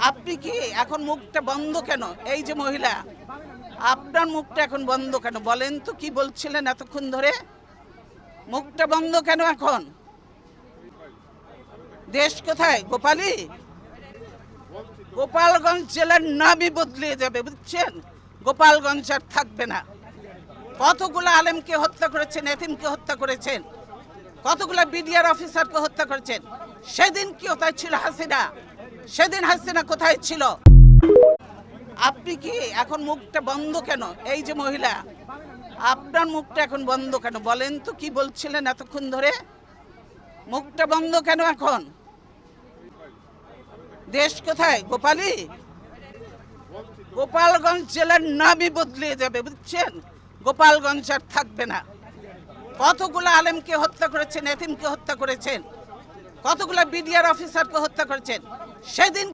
আপনি কি এখন মুখটা বন্ধ কেন? এই যে মহিলা, আপনার মুখটা এখন বন্ধ কেন? বলেন তো, কি বলছিলেন এতক্ষণ ধরে? মুখটা বন্ধ কেন এখন? দেশ কোথায়? গোপালী? গোপালগঞ্জ জেলার নামই বদলে যাবে, বুঝছেন? গোপালগঞ্জ আর থাকবে না। কতগুলো আলেমকে হত্যা করেছেন, এতিমকে হত্যা করেছেন, কতগুলো বিডিআর অফিসারকে হত্যা করেছেন। সেদিন কি কোথায় ছিল হাসিনা? সেদিন হাসিনা কোথায় ছিল? আপনি কি এখন মুখটা বন্ধ কেন? এই যে মহিলা, আপনার মুখটা এখন বন্ধ কেন? বলেন তো, কি বলছিলেন এতক্ষণ ধরে? মুখটা বন্ধ কেন এখন? দেশ কোথায়? গোপালী? গোপালগঞ্জ জেলার নামই বদলে যাবে, বুঝছেন? গোপালগঞ্জ আর থাকবে না। কতগুলো আলেমকে হত্যা করেছেন, এতিমকে হত্যা করেছেন, কতগুলো বিডিআর অফিসারকে হত্যা করেছেন। সেদিন